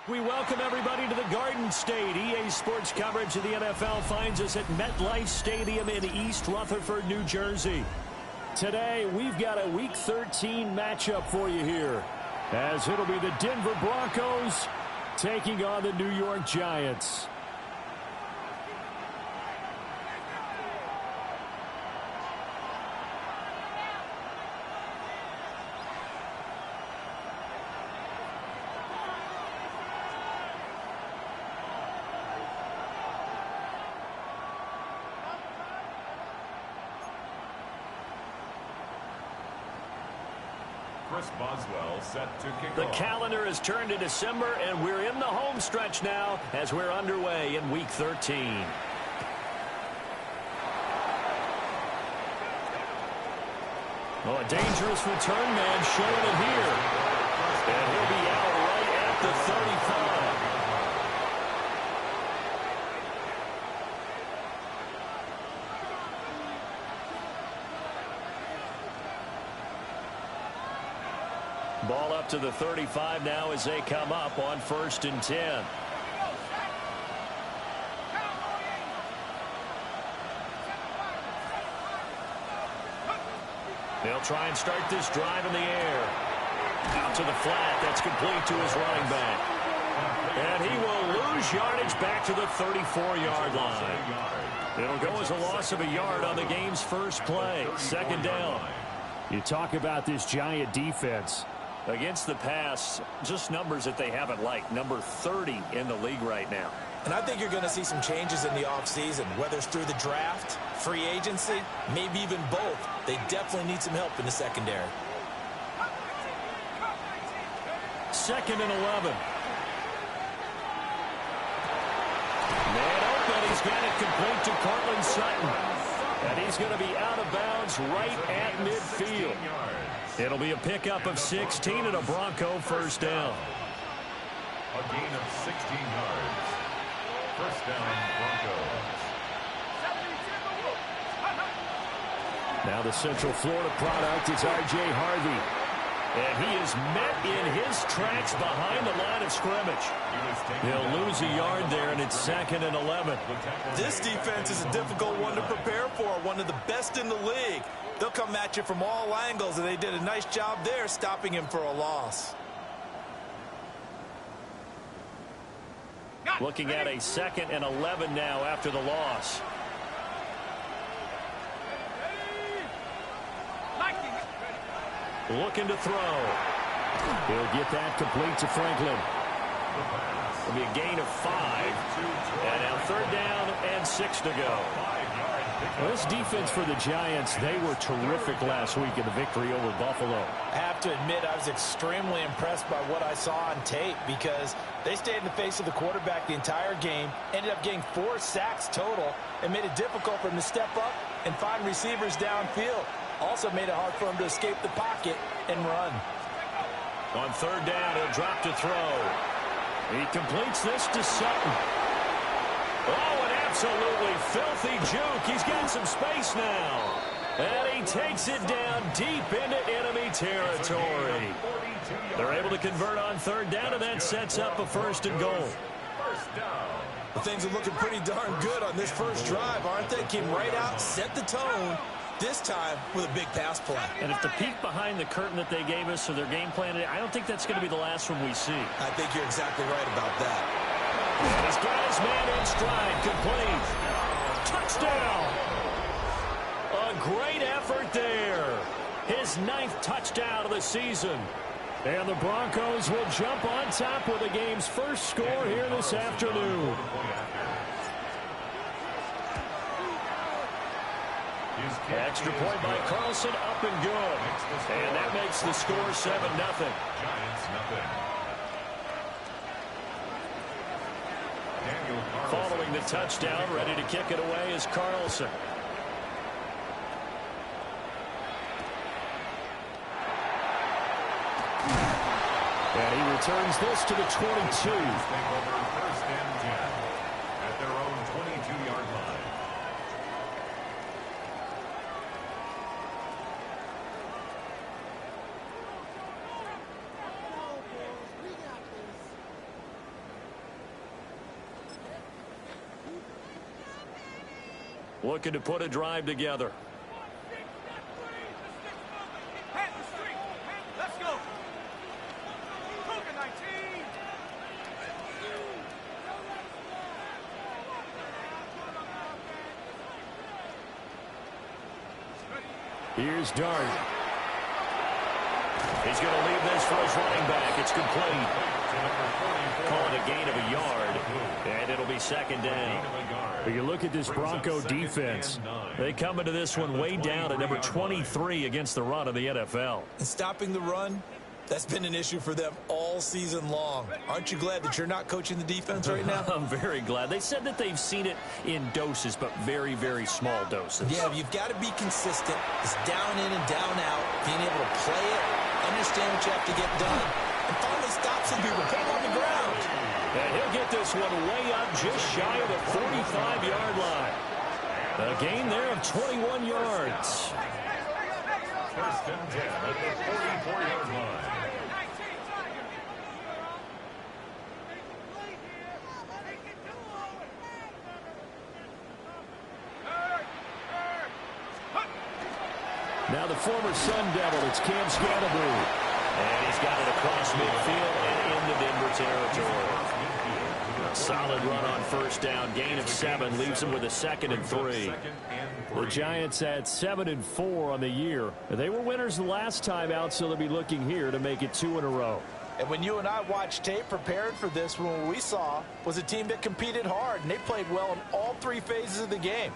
We welcome everybody to the Garden State. EA Sports coverage of the NFL finds us at MetLife Stadium in East Rutherford, New Jersey. Today, we've got a Week 13 matchup for you here, as it'll be the Denver Broncos taking on the New York Giants. Boswell set to kick The off. calendar has turned to December, and we're in the home stretch now as we're underway in Week 13. Oh, a dangerous return man showing it here. And he'll be out right at the 35. Ball up to the 35 now as they come up on 1st and 10. They'll try and start this drive in the air. Out to the flat. That's complete to his running back. And he will lose yardage back to the 34-yard line. It'll go as a loss of a yard on the game's first play. 2nd down. You talk about this Giant defense. Against the pass, just numbers that they haven't liked. Number 30 in the league right now. And I think you're going to see some changes in the offseason, whether it's through the draft, free agency, maybe even both. They definitely need some help in the secondary. 2nd and 11. Man open, he's got it complete to Cortland Sutton. And he's going to be out of bounds right at midfield. It'll be a pickup of 16 and a Bronco first down. A gain of 16 yards. First down, Broncos. Now the Central Florida product is R.J. Harvey. And he is met in his tracks behind the line of scrimmage. He'll lose a yard there, and it's 2nd and 11. This defense is a difficult one to prepare for, one of the best in the league. They'll come at you from all angles, and they did a nice job there stopping him for a loss. Looking at a 2nd and 11 now after the loss. Looking to throw. He'll get that complete to Franklin. It'll be a gain of 5. And now 3rd down and 6 to go. Well, this defense for the Giants, they were terrific last week in the victory over Buffalo. I have to admit, I was extremely impressed by what I saw on tape because they stayed in the face of the quarterback the entire game, ended up getting 4 sacks total, and made it difficult for him to step up and find receivers downfield. Also made it hard for him to escape the pocket and run. On 3rd down, he'll drop to throw. He completes this to Sutton. Oh, an absolutely filthy juke. He's got some space now. And he takes it down deep into enemy territory. They're able to convert on 3rd down, and that sets up a 1st and goal. Well, things are looking pretty darn good on this first drive, aren't they? Came right out, set the tone, this time with a big pass play. And if the peek behind the curtain that they gave us for their game plan, I don't think that's going to be the last one we see. I think you're exactly right about that. And he's got his man in stride, complete. Touchdown! A great effort there. His 9th touchdown of the season. And the Broncos will jump on top with the game's first score here this afternoon. Extra point by Carlson, up and good. And that makes the score 7-0. Giants nothing. Following the touchdown, ready to kick it away is Carlson. And he returns this to the 22. First and 10 at their own 22-yard line. looking to put a drive together. Let's go. Here's Dart. He's going to leave this for his running back. It's complete. Call it a gain of a yard, and it'll be second down. But you look at this Bronco defense. They come into this one way down at number 23 against the run of the NFL. And stopping the run, that's been an issue for them all season long. Aren't you glad that you're not coaching the defense right now? I'm very glad. They said that they've seen it in doses, but very, very small doses. Yeah, you've got to be consistent. It's down in and down out, being able to play it, understand what you have to get done, and finally stop some people, put them on the ground. And he'll get this one way up just shy of the 45-yard line. A gain there of 21 yards. First and 10 at the 44-yard line. Now the former Sun Devil, it's Cam Scatterbury. And he's got it across midfield and into Denver territory. A solid run on first down. Gain of 7 leaves him with a 2nd and 3. The Giants at 7-4 on the year. They were winners the last time out, so they'll be looking here to make it 2 in a row. And when you and I watched tape prepared for this one, what we saw was a team that competed hard, and they played well in all 3 phases of the game.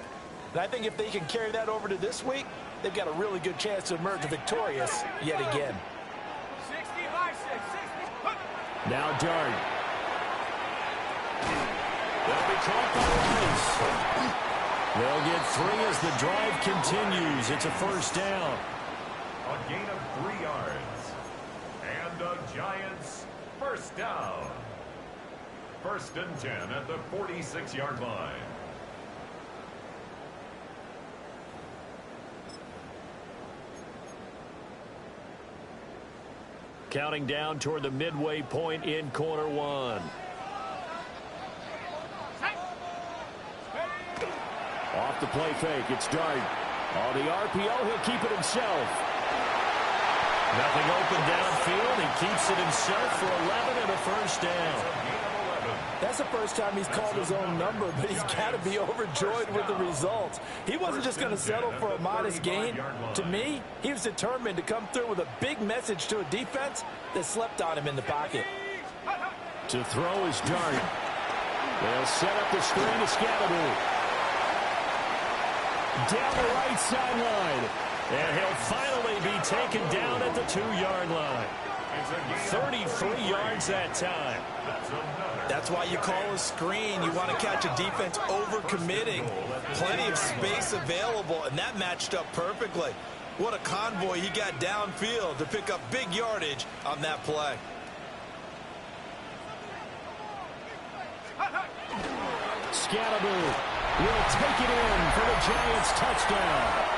And I think if they can carry that over to this week, they've got a really good chance to emerge victorious yet again. Now Dart. They'll be caught by Rice. They'll get 3 as the drive continues. It's a first down. A gain of 3 yards. And the Giants first down. First and 10 at the 46-yard line. Counting down toward the midway point in quarter 1. Off the play fake, it's Dart. On the RPO, he'll keep it himself. Nothing open downfield. He keeps it himself for 11 and a first down. That's the first time he's called his own number, but he's got to be overjoyed with the results. He wasn't just going to settle for a modest gain. To me, he was determined to come through with a big message to a defense that slept on him in the pocket. To throw is Dart. They'll set up the screen to Scatterbury. Down the right sideline. And he'll finally be taken down at the 2-yard line. 33 yards that time. That's why you call a screen. You want to catch a defense overcommitting. Plenty of space available, and that matched up perfectly. What a convoy he got downfield to pick up big yardage on that play. Scatterbury will take it in for the Giants touchdown.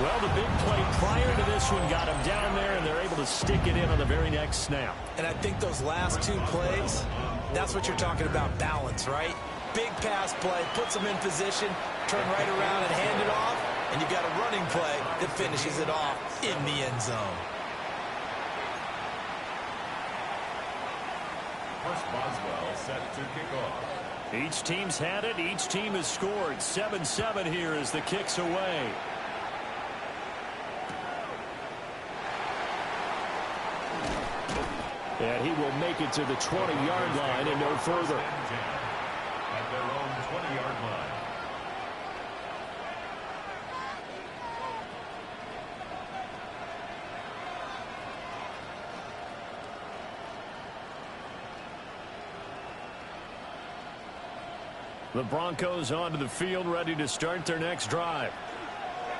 Well, the big play prior to this one got him down there, and they're able to stick it in on the very next snap. And I think those last 2 plays, that's what you're talking about, balance, right? Big pass play, puts them in position, turn right around and hand it off, and you've got a running play that finishes it off in the end zone. Chris Boswell set to kick off. Each team's had it. Each team has scored. 7-7 here as the kick's away. And he will make it to the 20-yard line and no further. At their own 20-yard line. The Broncos onto the field, ready to start their next drive.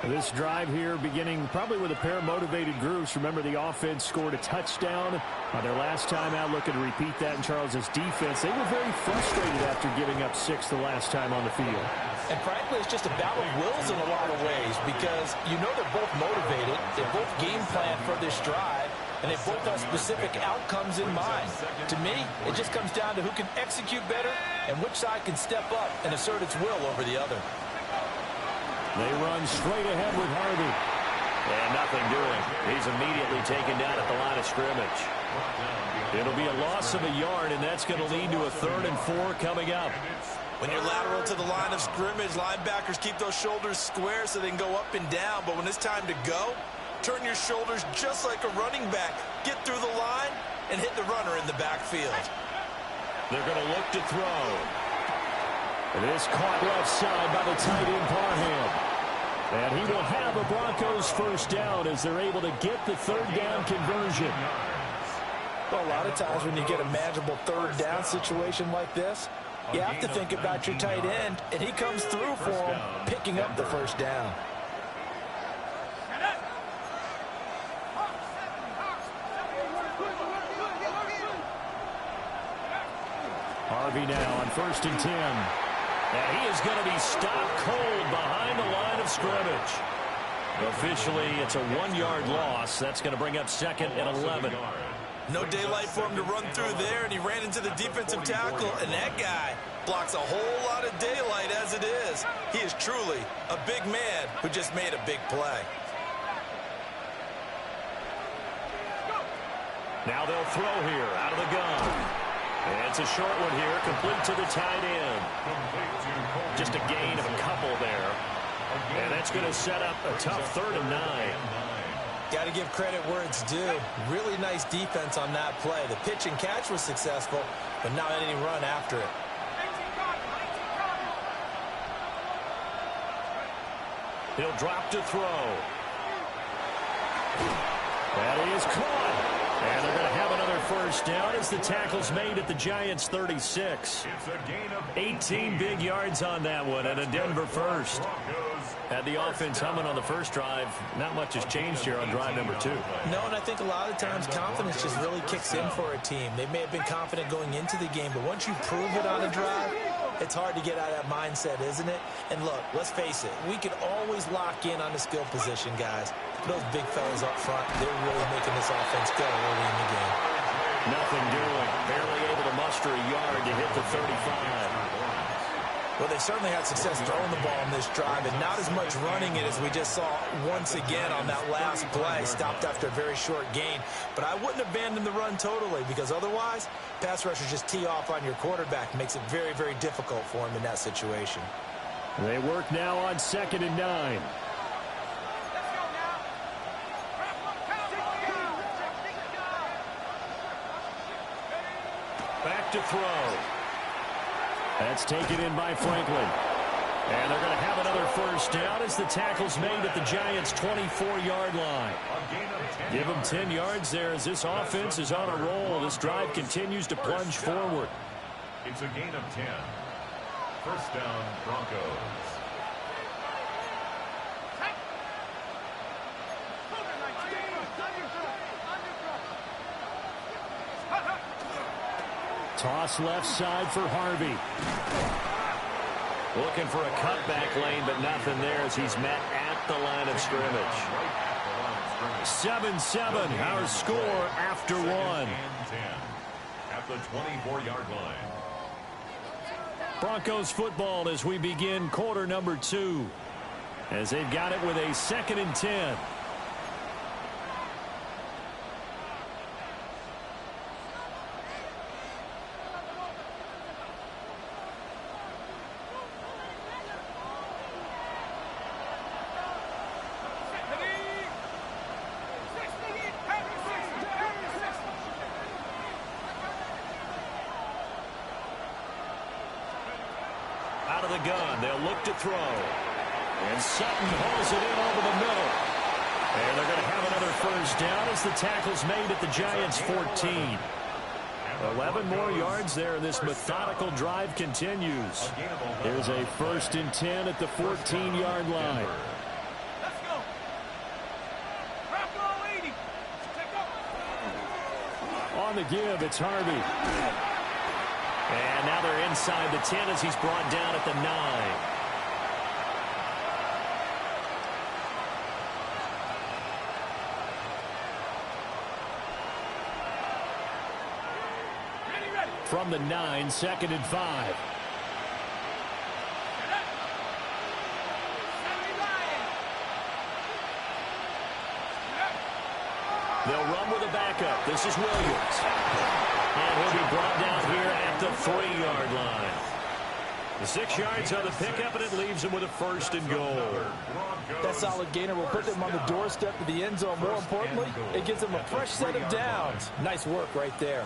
This drive here beginning probably with a pair of motivated groups. Remember, the offense scored a touchdown on their last time out. Looking to repeat that in Charles's defense. They were very frustrated after giving up 6 the last time on the field. And frankly, it's just a battle of wills in a lot of ways because you know they're both motivated. They're both game planned for this drive. and they both have specific outcomes in mind. To me, it just comes down to who can execute better and which side can step up and assert its will over the other. They run straight ahead with Harvey. And nothing doing. He's immediately taken down at the line of scrimmage. It'll be a loss of a yard, and that's going to lead to a 3rd and 4 coming up. When you're lateral to the line of scrimmage, linebackers keep those shoulders square so they can go up and down. But when it's time to go, turn your shoulders just like a running back. Get through the line and hit the runner in the backfield. They're going to look to throw. This caught left side by the tight end Parham. And he will have a Broncos first down as they're able to get the 3rd down conversion. Well, a lot of times when you get a manageable 3rd down situation like this, you have to think about your tight end, and he comes through for him, picking up the 1st down. Harvey now on 1st and 10. And he is going to be stopped cold behind the line of scrimmage. Officially, it's a 1-yard loss. That's going to bring up 2nd and 11. No daylight for him to run through there, and he ran into the defensive tackle, and that guy blocks a whole lot of daylight as it is. He is truly a big man who just made a big play. Now they'll throw here out of the gun. And it's a short one here, complete to the tight end. Just a gain of a couple there. And that's going to set up a tough 3rd and 9. Got to give credit where it's due. Really nice defense on that play. The pitch and catch was successful, but not any run after it. He'll drop to throw. That is caught. And they're going to have another first down as the tackle's made at the Giants' 36. 18 big yards on that one and a Denver first. Had the offense humming on the first drive. Not much has changed here on drive number 2. No, and I think a lot of times confidence just really kicks in for a team. They may have been confident going into the game, but once you prove it on a drive, it's hard to get out of that mindset, isn't it? And look, let's face it, we can always lock in on the skill position, guys. Those big fellas up front, they're really making this offense go early in the game. Nothing doing. Barely able to muster a yard to hit the 35. Well, they certainly had success throwing the ball in this drive, and not as much running it as we just saw once again on that last play. Stopped after a very short gain. But I wouldn't abandon the run totally, because otherwise, pass rushers just tee off on your quarterback. Makes it very, very difficult for him in that situation. They work now on 2nd and 9. Back to throw. That's taken in by Franklin. And they're going to have another first down as the tackle's made at the Giants' 24-yard line. Give them 10 yards there as this offense is on a roll. This drive continues to plunge forward. It's a gain of 10. First down, Broncos. Toss left side for Harvey. Looking for a cutback lane, but nothing there as he's met at the line of scrimmage. 7-7, our score after 1. At the 24-yard line. Broncos football as we begin quarter number 2. As they've got it with a 2nd and 10. Out of the gun, they'll look to throw. And Sutton hauls it in over the middle. And they're going to have another first down as the tackle's made at the Giants' 14. 11 more yards there, and this methodical drive continues. There's a 1st and 10 at the 14-yard line. On the give, it's Harvey. And now they're inside the 10 as he's brought down at the 9. from the 9, 2nd and 5. They'll run with a backup. This is Williams. And he'll be brought down here at the 3-yard line. The 6 yards on the pickup, and it leaves him with a 1st and goal. That solid gainer will put them on the doorstep of the end zone. More importantly, it gives them a fresh set of downs. Nice work right there.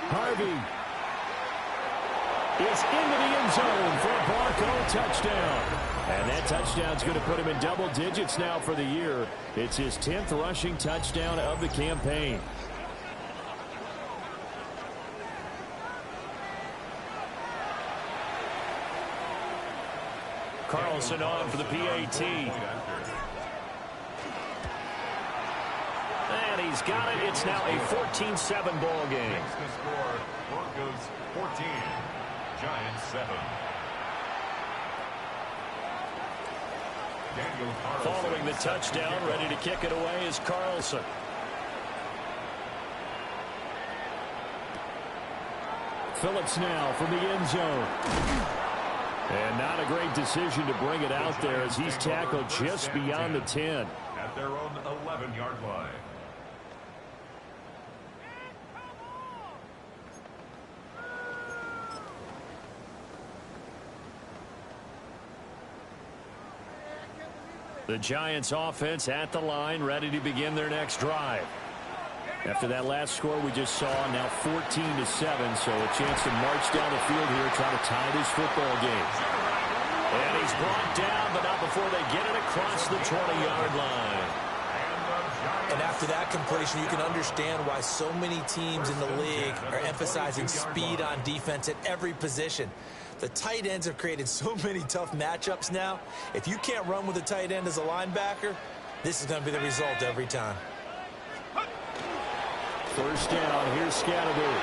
Harvey is into the end zone for a Bronco touchdown. And that touchdown's going to put him in double digits now for the year. It's his 10th rushing touchdown of the campaign. Carlson on for the PAT. And he's got it. It's now a 14-7 ball game. Makes the score Broncos 14, Giants 7. Daniel Carlson. Following the touchdown, ready to kick it away is Carlson. Phillips now from the end zone. And not a great decision to bring it out there as he's tackled just beyond the 10. At their own 11-yard line. The Giants offense at the line, ready to begin their next drive. After that last score we just saw, now 14-7, so a chance to march down the field here, try to tie this football game. And he's brought down, but not before they get it across the 20-yard line. And after that completion, you can understand why so many teams in the league are emphasizing speed on defense at every position. The tight ends have created so many tough matchups now. If you can't run with a tight end as a linebacker, this is going to be the result every time. First down, here's Scatterby.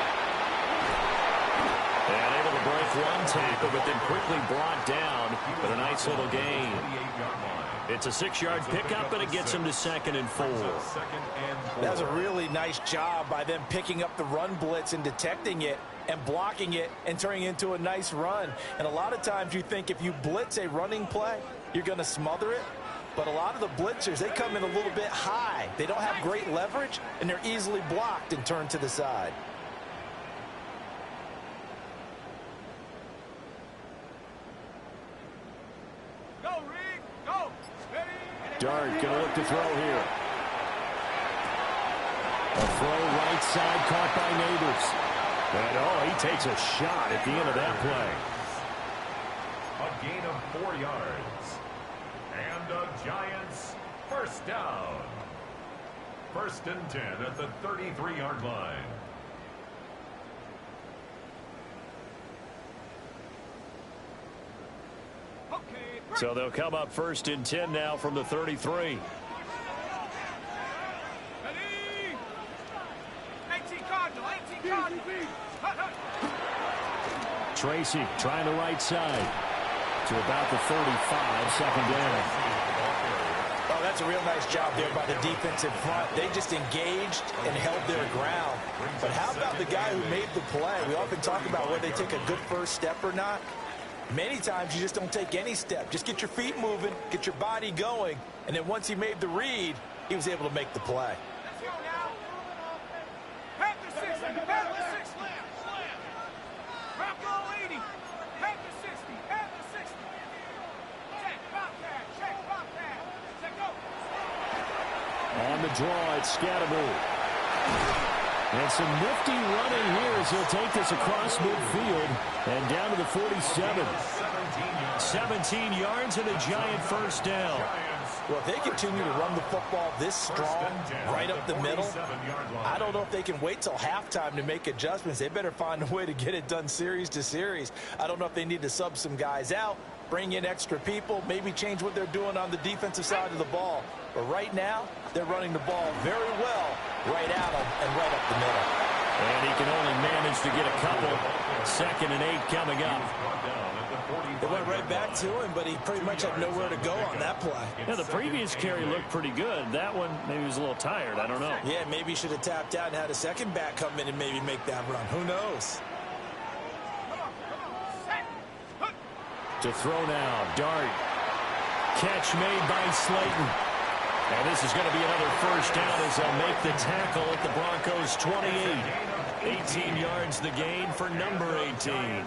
And able to break one tackle, but then quickly brought down with a nice little gain. It's a 6-yard pickup, and it gets him to 2nd and 4. That was a really nice job by them picking up the run blitz and detecting it and blocking it and turning it into a nice run. And a lot of times you think if you blitz a running play, you're going to smother it. But a lot of the blitzers, they come in a little bit high. They don't have great leverage, and they're easily blocked and turned to the side. Dart going to look to throw here. A throw right side caught by Neighbors. And he takes a shot at the end of that play. A gain of 4 yards. And the Giants first down. 1st and 10 at the 33-yard line. So they'll come up 1st and 10 now from the 33. Tracy trying the right side to about the 35, 2nd down. Oh, that's a real nice job there by the defensive front. They just engaged and held their ground. But how about the guy who made the play? We often talk about whether they take a good first step or not. Many times you just don't take any step. Just get your feet moving, get your body going, and then once he made the read, he was able to make the play. Let's go now. Pack the 60. Pack the 60. Drop goal 80. Pack the 60. Pack the 60. Check, Bobcat. Check, Bobcat. Check, go. On the draw, it's Scatterby. And some nifty running here as he'll take this across midfield and down to the 47. 17 yards and a Giant first down. Well, if they continue to run the football this strong, right up the middle, I don't know if they can wait till halftime to make adjustments. They better find a way to get it done series to series. I don't know if they need to sub some guys out, bring in extra people, maybe change what they're doing on the defensive side of the ball. But right now, they're running the ball very well right at him and right up the middle. And he can only manage to get a couple. 2nd and 8 coming up. They went right back to him, but he pretty much had nowhere to go on that play. Yeah, the previous carry looked pretty good. That one, maybe he was a little tired. I don't know. Yeah, maybe he should have tapped out and had a second back come in and maybe make that run. Who knows? To throw now, Dart. Catch made by Slayton. And this is going to be another first down as they'll make the tackle at the Broncos' 28. 18 yards the gain for number 18.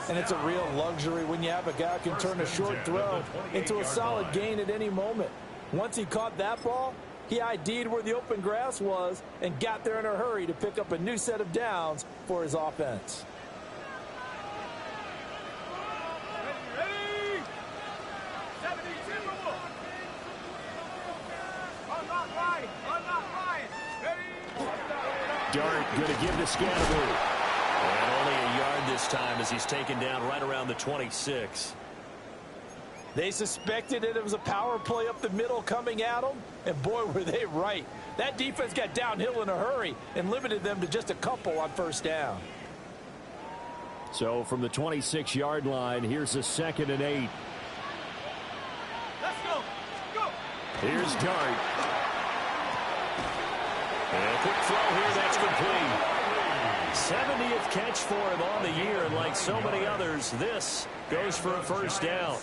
And it's a real luxury when you have a guy who can turn a short throw into a solid gain at any moment. Once he caught that ball, he ID'd where the open grass was and got there in a hurry to pick up a new set of downs for his offense. Dart going to give to Scatteroo. And only a yard this time as he's taken down right around the 26. They suspected that it was a power play up the middle coming at them, and boy, were they right. That defense got downhill in a hurry and limited them to just a couple on first down. So from the 26-yard line, here's a 2nd and 8. Let's go. Go. Here's Dart. And a quick throw here, that's complete. 70th catch for him on the year, and like so many others, this goes for a first down.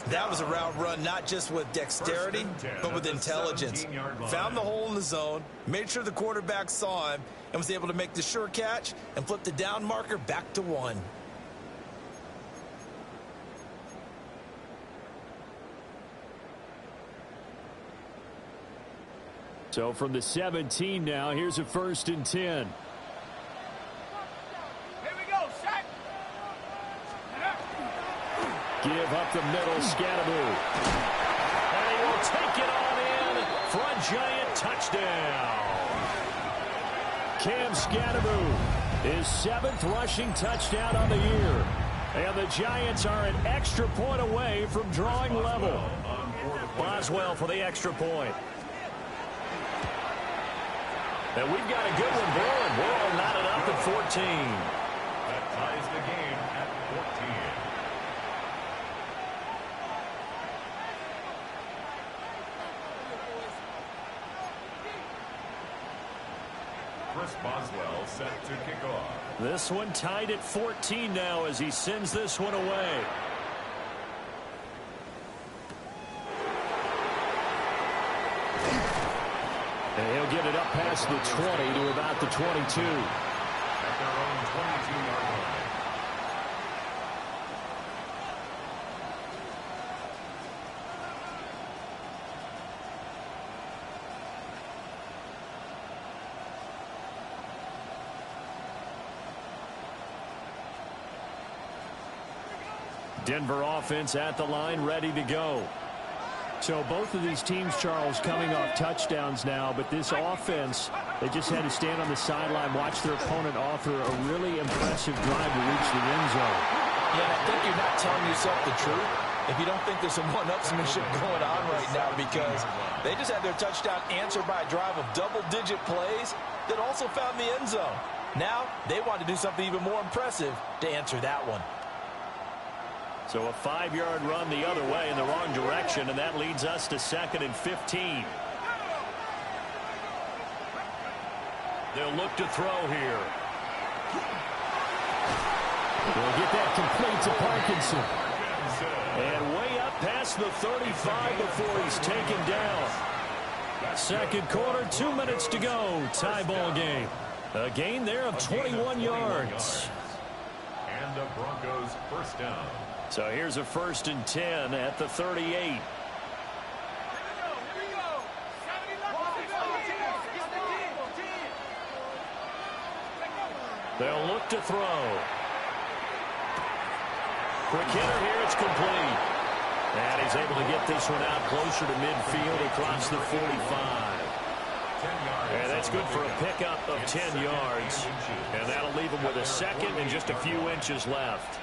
That was a route run not just with dexterity, but with intelligence. Found the hole in the zone, made sure the quarterback saw him, and was able to make the sure catch and flip the down marker back to 1. So from the 17 now, here's a 1st and 10. Here we go, Shaq. Give up the middle, Scatteroo. And he will take it on in for a giant touchdown. Cam Scatteroo, his 7th rushing touchdown on the year. And the Giants are an extra point away from drawing level. Boswell for the extra point. And we've got a good one brewing. We're all knotted up at 14. That ties the game at 14. Chris Boswell set to kick off. This one tied at 14 now as he sends this one away. And he'll get it up past the 20 to about the 22. At their own 22-yard line. Denver offense at the line, ready to go. So both of these teams, Charles, coming off touchdowns now, but this offense, they just had to stand on the sideline, watch their opponent author a really impressive drive to reach the end zone. Yeah, and I think you're not telling yourself the truth if you don't think there's some one-upsmanship going on right now, because they just had their touchdown answered by a drive of double-digit plays that also found the end zone. Now they want to do something even more impressive to answer that one. So a 5-yard run the other way in the wrong direction, and that leads us to 2nd and 15. They'll look to throw here. They'll get that complete to Parkinson. And way up past the 35 before he's taken down. 2nd quarter, 2 minutes to go. Tie ball game. A gain there of 21 yards. And the Broncos first down. So here's a 1st and 10 at the 38. They'll look to throw. Quick hitter here, it's complete. And he's able to get this one out closer to midfield across the 45. And that's good for a pickup of 10 yards. And that'll leave him with a 2nd and just a few inches left.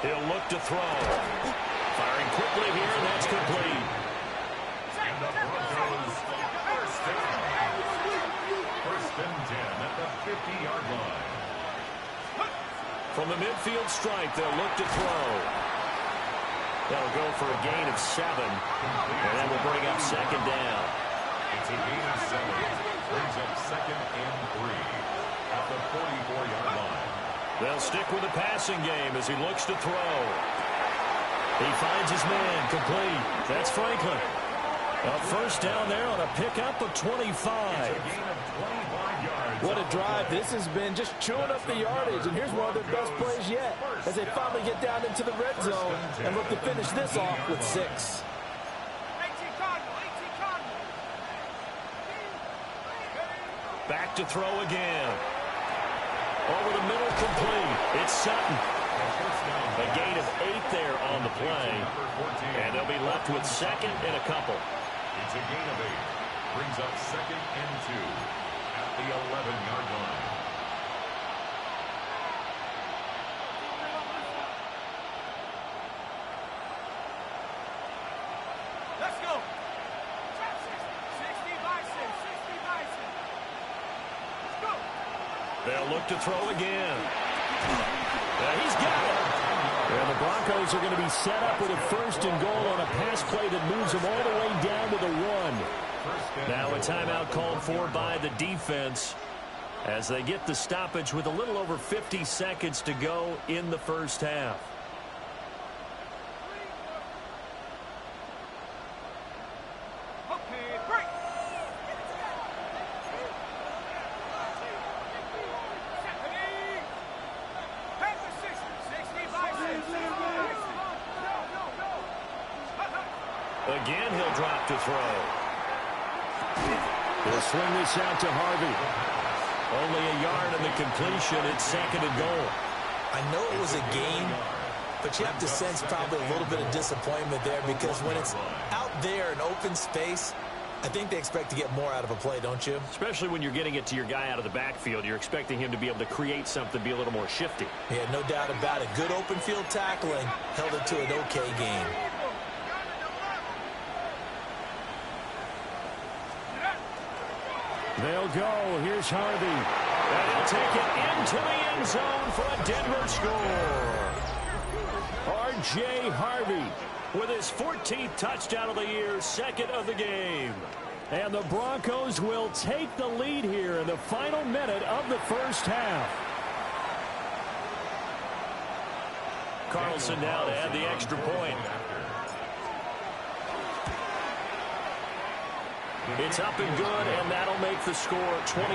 He'll look to throw. Firing quickly here, and that's complete. And the Broncos first down. First and 10 at the 50-yard line. From the midfield stripe, they'll look to throw. That'll go for a gain of 7. And that will bring up second down. It's a gain of 7. Brings up second and 3 at the 44-yard line. They'll stick with the passing game as he looks to throw. He finds his man, complete. That's Franklin. A first down there on a pickup of 25. It's a gain of 25 yards. What a drive. This has been just chewing up the yardage, and here's one of their best plays yet as they finally get down into the red zone and look to finish this off with 6. 18 Cardinal, 18 Cardinal. Back to throw again. Over the middle, complete. It's Sutton. A gain of 8 there on the play. And they'll be left with second and a couple. It's a gain of 8. Brings up second and 2 at the 11-yard line. Let's go. 60 by 6, 60 by 6. Let's go. They'll look to throw again. He's got it. And the Broncos are going to be set up with a first and goal on a pass play that moves them all the way down to the 1. Now a timeout called for by the defense as they get the stoppage with a little over 50 seconds to go in the first half. Okay, break. Again, he'll drop to throw. He'll swing this out to Harvey. Only a yard in the completion. It's second and goal. I know it was a gain, but you have to sense probably a little bit of disappointment there because when it's out there in open space, I think they expect to get more out of a play, don't you? Especially when you're getting it to your guy out of the backfield. You're expecting him to be able to create something, be a little more shifty. Yeah, no doubt about it. Good open field tackling held it to an okay game. They'll go. Here's Harvey. And he'll take it into the end zone for a Denver score. R.J. Harvey with his 14th touchdown of the year, second of the game. And the Broncos will take the lead here in the final minute of the first half. Carlson now to add the extra point. It's up and good, and that'll make the score 21-14. 21.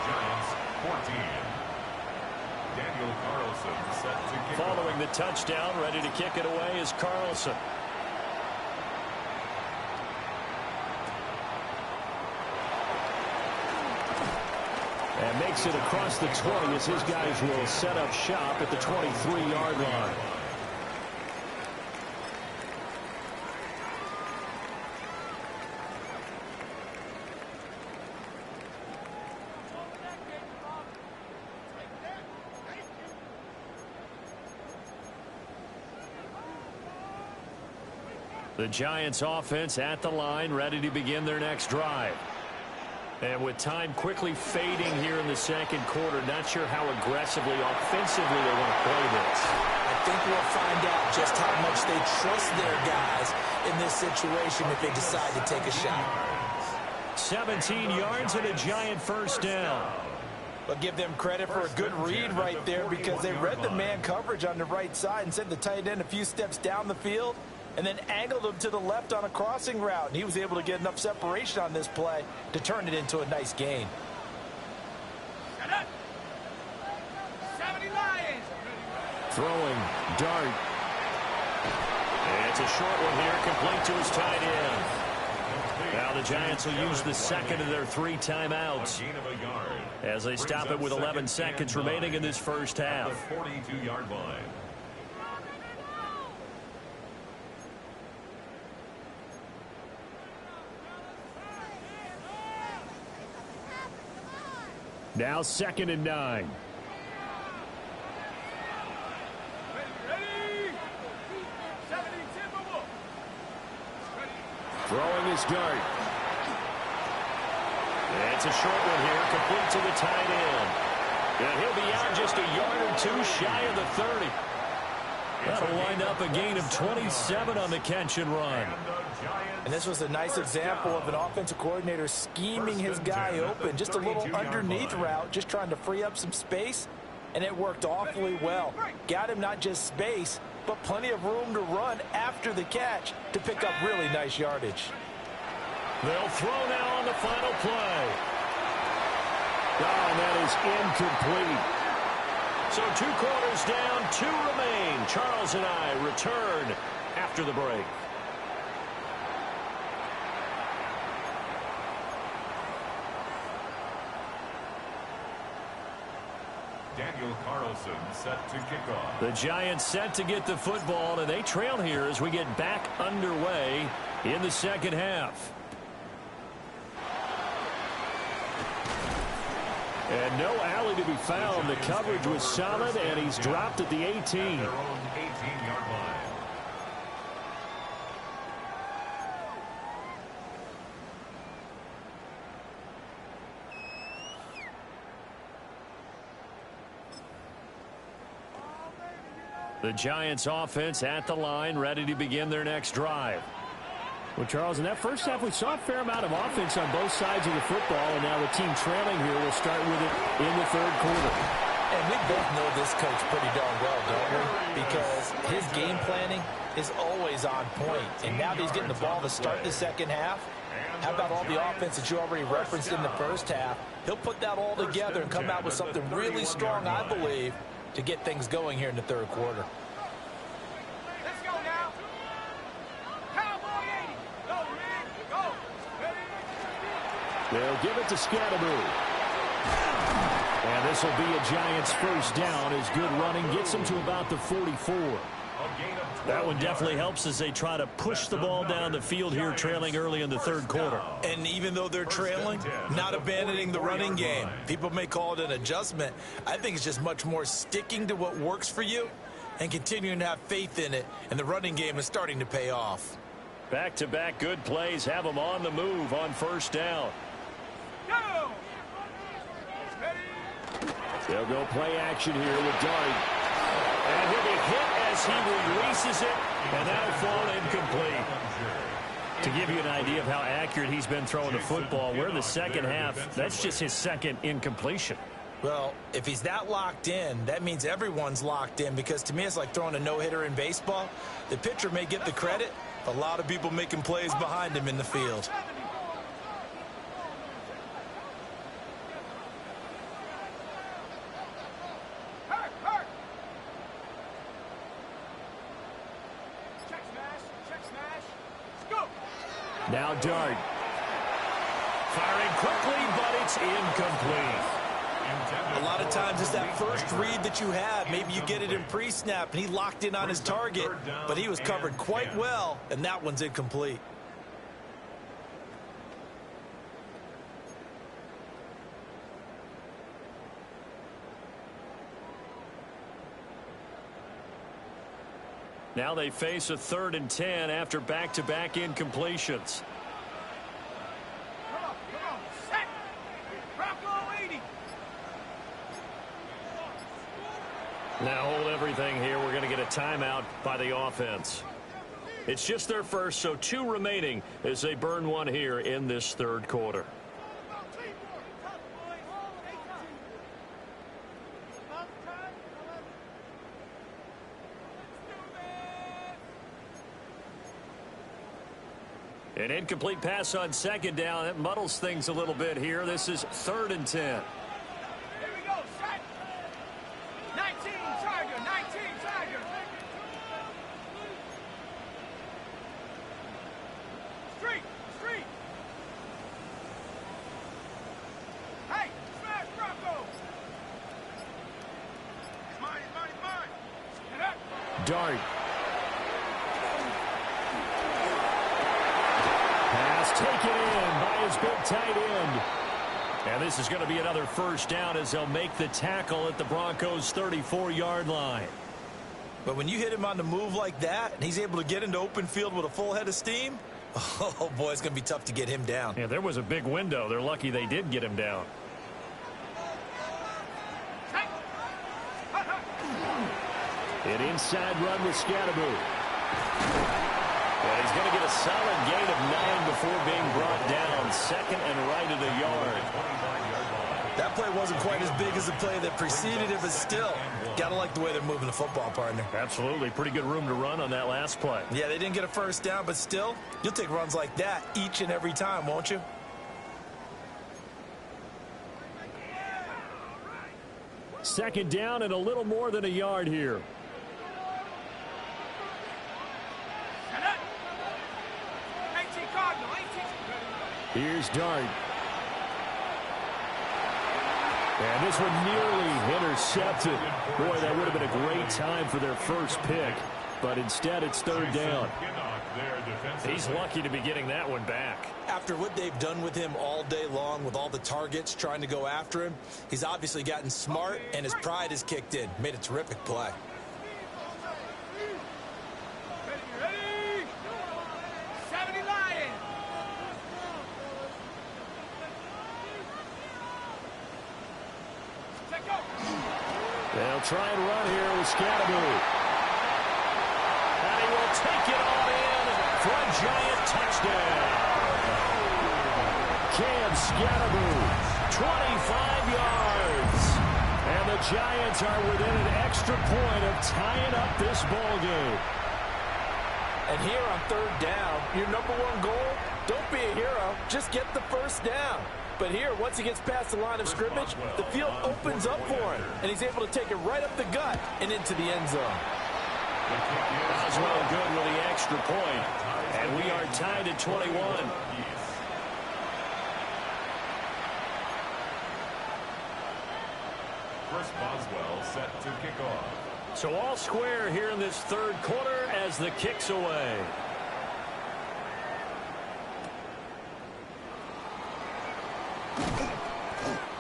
Giants 14. Daniel Carlson set to kick. Following the touchdown, ready to kick it away is Carlson. And makes it across the 20 as his guys will set up shop at the 23-yard line. The Giants offense at the line, ready to begin their next drive. And with time quickly fading here in the second quarter, not sure how aggressively, offensively they want to play this. I think we'll find out just how much they trust their guys in this situation if they decide to take a shot. 17 yards and a Giant first down. But give them credit for a good read right there because they read the man coverage on the right side and sent the tight end a few steps down the field and then angled him to the left on a crossing route. And he was able to get enough separation on this play to turn it into a nice gain. 70 Lions. Throwing, dart. And it's a short one here, complete to his tight end. Now the Giants will use the second of their 3 timeouts as they stop it with 11 seconds remaining in this first half. 42-yard line. Now 2nd and 9. Throwing his dart. It's a short one here, complete to the tight end. And he'll be out just a yard or two shy of the 30. That'll wind up a gain of 27 on the catch and run. And this was a nice example of an offensive coordinator scheming his guy open. Just a little underneath route, just trying to free up some space. And it worked awfully well. Got him not just space, but plenty of room to run after the catch to pick up really nice yardage. They'll throw now on the final play. Oh, that is incomplete. So 2 quarters down, 2 remain. Charles and I return after the break. Daniel Carlson set to kick off. The Giants set to get the football, and they trail here as we get back underway in the second half. And no alley to be found. The coverage was solid, and he's dropped at the 18. Their own 18-yard line. The Giants offense at the line, ready to begin their next drive. Well, Charles, in that first half, we saw a fair amount of offense on both sides of the football, and now the team trailing here will start with it in the third quarter. And we both know this coach pretty darn well, don't we? Because his game planning is always on point. And now that he's getting the ball to start the second half, how about all the offense that you already referenced in the first half? He'll put that all together and come out with something really strong, I believe, to get things going here in the third quarter. Let's go now. Cowboy 80. Go, man. Go. They'll give it to Scatteroo. And this will be a Giants first down as good running gets them to about the 44. That one definitely helps as they try to push the ball down the field here, trailing early in the third quarter. And even though they're trailing, not abandoning the running game. People may call it an adjustment. I think it's just much more sticking to what works for you and continuing to have faith in it. And the running game is starting to pay off. Back-to-back good plays have them on the move on first down. Go. They'll go play action here with Dart. And he'll be hit as he releases it, and that'll fall incomplete. To give you an idea of how accurate he's been throwing the football, we're in the second half. That's just his second incompletion. Well, if he's that locked in, that means everyone's locked in, because to me it's like throwing a no-hitter in baseball. The pitcher may get the credit, a lot of people making plays behind him in the field. Now Dart. Firing quickly, but it's incomplete. A lot of times it's that first read that you have. Maybe you get it in pre-snap, and he locked in on his target, but he was covered quite well, and that one's incomplete. Now they face a 3rd and 10 after back-to-back incompletions. Come on. Set. Bronco 80. Now hold everything here. We're going to get a timeout by the offense. It's just their first, so 2 remaining as they burn one here in this third quarter. An incomplete pass on second down. That muddles things a little bit here. This is 3rd and 10. Here we go. Set. 19 Tiger. 19 Tiger. Street. Hey, smash Bronco. Mine. Get up. Dart. Taken in by his big tight end. And this is going to be another first down as they'll make the tackle at the Broncos' 34-yard line. But when you hit him on the move like that, and he's able to get into open field with a full head of steam, Oh, boy, it's going to be tough to get him down. Yeah, there was a big window. They're lucky they did get him down. An inside run with Scatteroo. And he's going to get a solid gain of 9 before being brought down. Second and right at a yard. That play wasn't quite as big as the play that preceded it, but still, got to like the way they're moving the football, partner. Absolutely. Pretty good room to run on that last play. Yeah, they didn't get a first down, but still, you'll take runs like that each and every time, won't you? Second down and a little more than a yard here. Here's Dart. And this one nearly intercepted. Boy, that would have been a great time for their first pick. But instead, it's third down. He's lucky to be getting that one back. After what they've done with him all day long, with all the targets trying to go after him, he's obviously gotten smart, and his pride has kicked in. Made a terrific play. They'll try and run here with Scatteroo. And he will take it all in for a giant touchdown. Cam Scatteroo, 25 yards. And the Giants are within an extra point of tying up this ball game. And here on third down, your #1 goal, don't be a hero, just get the first down. But here, once he gets past the line of scrimmage, the field opens up for him, and he's able to take it right up the gut and into the end zone. Oswell good with the extra point, and we are tied at 21. Chris Boswell set to kick off. So all square here in this third quarter as the kick's away.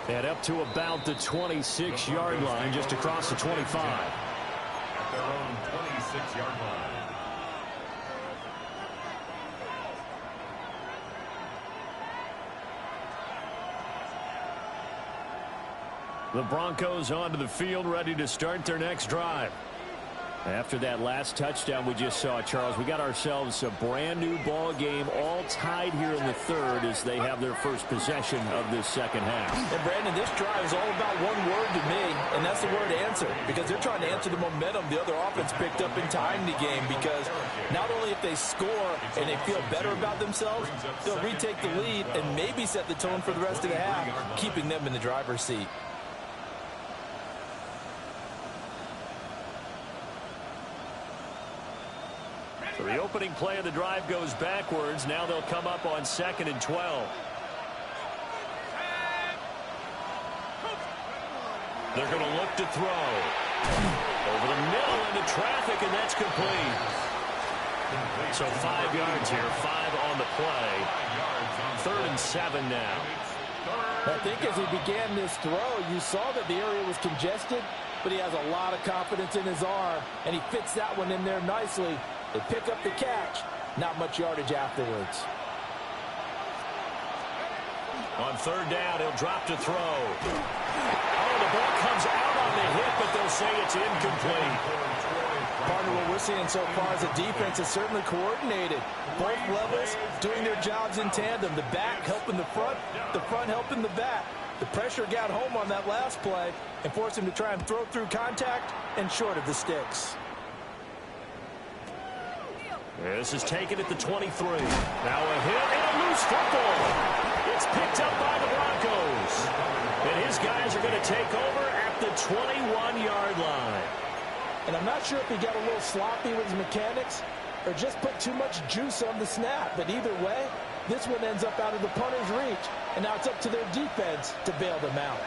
And up to about the 26-yard line, just across the 25. At their own 26-yard line. The Broncos onto the field, ready to start their next drive. After that last touchdown we just saw, Charles, we got ourselves a brand new ball game, all tied here in the third as they have their first possession of this second half. And Brandon, this drive is all about one word to me, and that's the word answer, because they're trying to answer the momentum the other offense picked up in tying the game, because not only if they score and they feel better about themselves, they'll retake the lead and maybe set the tone for the rest of the half, keeping them in the driver's seat. So the opening play of the drive goes backwards. Now they'll come up on 2nd and 12. They're going to look to throw. Over the middle into traffic, and that's complete. So 5 yards here, 5 on the play. 3rd and 7 now. I think as he began this throw, you saw that the area was congested, but he has a lot of confidence in his arm, and he fits that one in there nicely. They pick up the catch. Not much yardage afterwards. On 3rd down, he'll drop to throw. Oh, the ball comes out on the hit, but they'll say it's incomplete. Partner, what we're seeing so far is the defense is certainly coordinated. Both levels doing their jobs in tandem. The back helping the front helping the back. The pressure got home on that last play and forced him to try and throw through contact and short of the sticks. This is taken at the 23. Now a hit and a loose football. It's picked up by the Broncos. And his guys are going to take over at the 21-yard line. And I'm not sure if he got a little sloppy with his mechanics or just put too much juice on the snap. But either way, this one ends up out of the punter's reach. And now it's up to their defense to bail them out.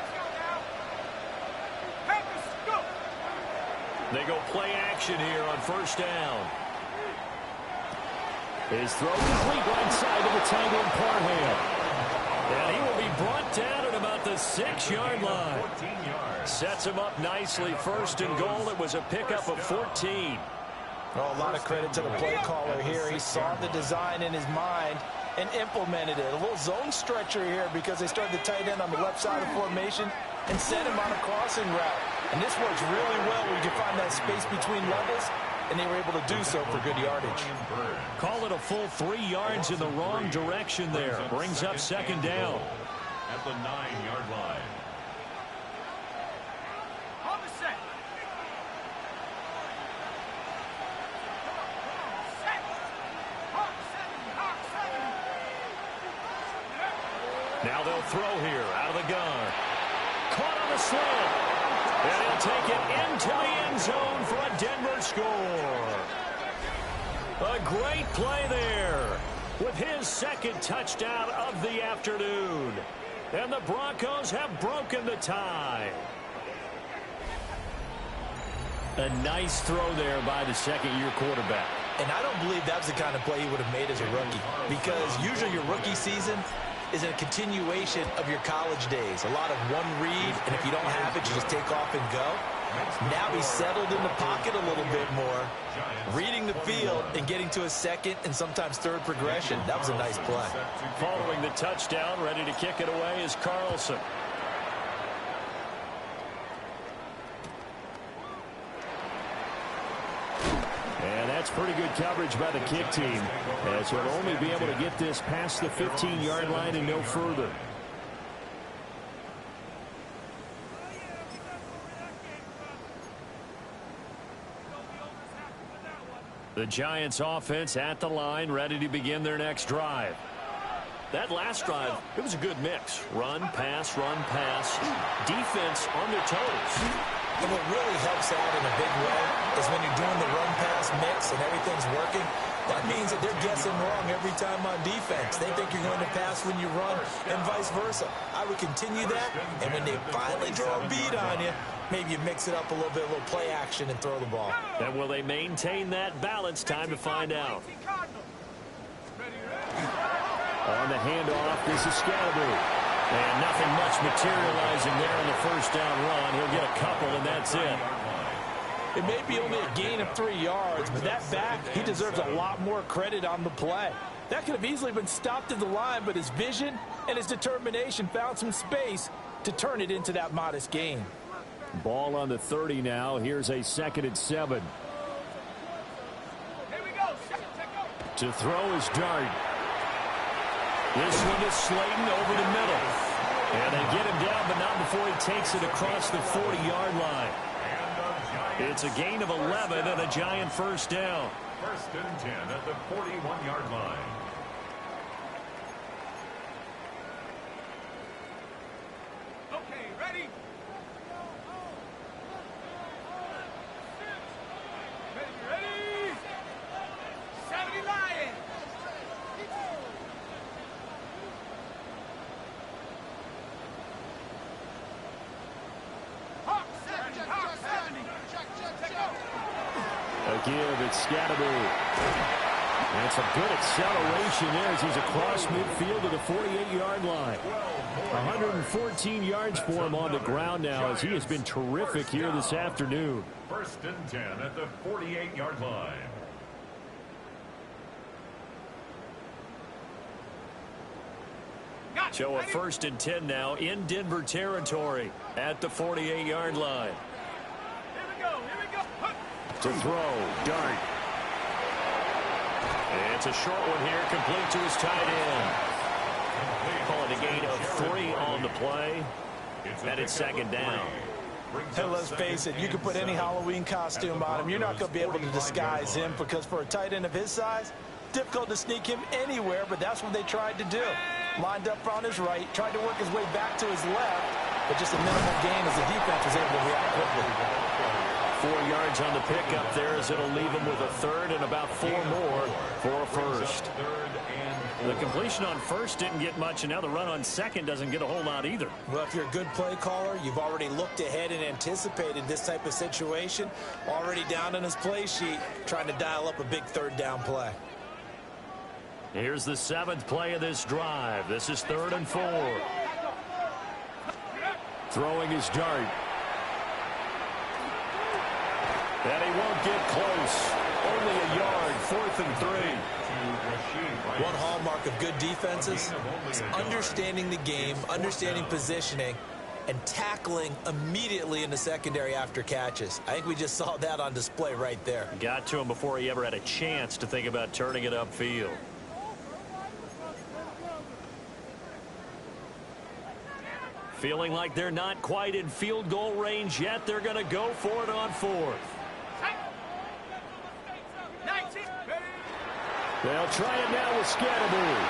They go play action here on 1st down. His throw complete right side of the tangled Parham. And he will be brought down at about the 6-yard line. Sets him up nicely. 1st and goal. It was a pickup of 14. Well, a lot of credit to the play caller here. He saw the design in his mind and implemented it. A little zone stretcher here because they started the tight end on the left side of formation and sent him on a crossing route. And this works really well where you can find that space between levels, and they were able to do so for good yardage. Call it a full 3 yards in the wrong direction there. Brings up second down. At the 9-yard line. On the set. Now they'll throw here out of the gun. Caught on the slant. And he'll take it into the end zone for a Denver score. A great play there with his second touchdown of the afternoon. And the Broncos have broken the tie. A nice throw there by the second-year quarterback. And I don't believe that's the kind of play he would have made as a rookie, because usually your rookie season is a continuation of your college days. A lot of one read, and if you don't have it, you just take off and go. Now he's settled in the pocket a little bit more, reading the field and getting to a second and sometimes third progression. That was a nice play. Following the touchdown, ready to kick it away is Carlson. And that's pretty good coverage by the kick team, as he'll only be able to get this past the 15-yard line and no further. The Giants offense at the line, ready to begin their next drive. That last drive, it was a good mix. Run, pass, defense on their toes. And what really helps out in a big way is when you're doing the run-pass mix and everything's working, that means that they're guessing wrong every time on defense. They think you're going to pass when you run and vice versa. I would continue that, and when they finally draw a beat on you, maybe you mix it up a little bit, a little play action, and throw the ball. And will they maintain that balance? Time to find out. On the handoff, this is Scalaboo. And nothing much materializing there on the first down run. He'll get a couple, and that's it. It may be only a gain of 3 yards, but that back, he deserves a lot more credit on the play. That could have easily been stopped at the line, but his vision and his determination found some space to turn it into that modest gain. Ball on the 30 now. Here's a 2nd and 7. Here we go. To throw is Dart. This one is Slayton over the middle. And they get him down, but not before he takes it across the 40-yard line. It's a gain of 11 and a Giant first down. 1st and 10 at the 41-yard line. Okay, ready? Ready? 70 Lions. Hawk 70. A give, it's Scalaboo. And some good acceleration there as he's across midfield to the 48-yard line. 114 yards for him on the ground now as he has been terrific here this afternoon. 1st and 10 at the 48-yard line. So a 1st and 10 now in Denver territory at the 48-yard line. Here we go. To throw, Dart. It's a short one here, complete to his tight end. Call it a gain of 3 on the play. And it's 2nd down. Hey, let's face it, you can put any Halloween costume on him. You're not going to be able to disguise him, because for a tight end of his size, difficult to sneak him anywhere, but that's what they tried to do. Lined up on his right, tried to work his way back to his left, but just a minimal gain as the defense was able to react quickly. 4 yards on the pickup there as it'll leave him with a 3rd and about 4 more for a first. The completion on 1st didn't get much, and now the run on 2nd doesn't get a whole lot either. Well, if you're a good play caller, you've already looked ahead and anticipated this type of situation. Already down on his play sheet, trying to dial up a big 3rd down play. Here's the 7th play of this drive. This is 3rd and 4. Throwing his Dart. And he won't get close. only a yard, 4th and 3. One hallmark of good defenses is understanding the game, understanding positioning, and tackling immediately in the secondary after catches. I think we just saw that on display right there. Got to him before he ever had a chance to think about turning it upfield. Feeling like they're not quite in field goal range yet. They're going to go for it on 4th. They'll try it now with Scatterbury.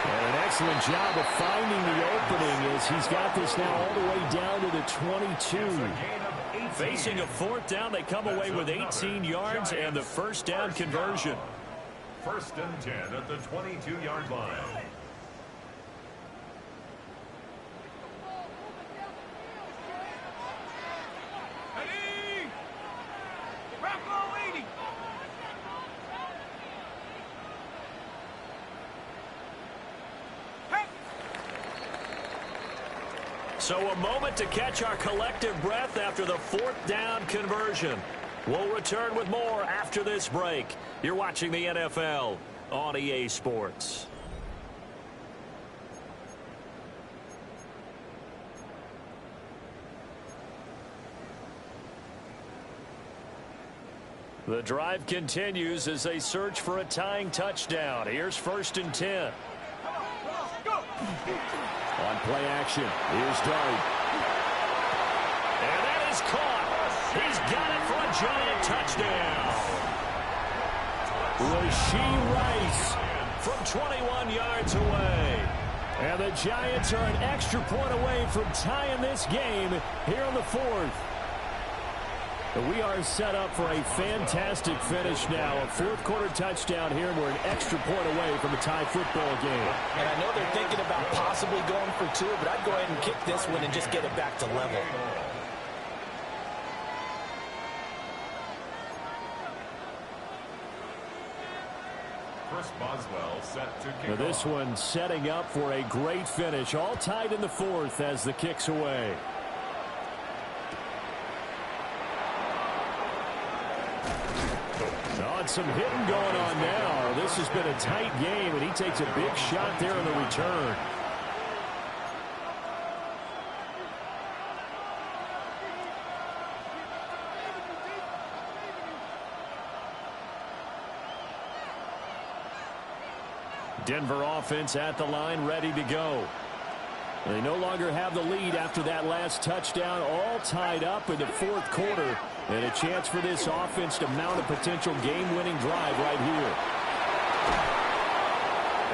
And an excellent job of finding the opening as he's got this now all the way down to the 22. Facing a 4th down, they come away with 18 yards and the first down conversion. 1st and 10 at the 22-yard line. So a moment to catch our collective breath after the 4th down conversion. We'll return with more after this break. You're watching the NFL on EA Sports. The drive continues as they search for a tying touchdown. Here's 1st and 10. On play action, here's Dart. And that is caught. He's got it for a giant touchdown. Rashee Rice from 21 yards away. And the Giants are an extra point away from tying this game here on the 4th. We are set up for a fantastic finish now. A 4th quarter touchdown here. We're an extra point away from a tie football game. And I know they're thinking about possibly going for 2, but I'd go ahead and kick this one and just get it back to level. Chris Boswell set to kick now this one setting up for a great finish. All tied in the 4th as the kick's away. Some hitting going on now. This has been a tight game, and he takes a big shot there in the return. Denver offense at the line, ready to go. They no longer have the lead after that last touchdown, all tied up in the 4th quarter. And a chance for this offense to mount a potential game-winning drive right here.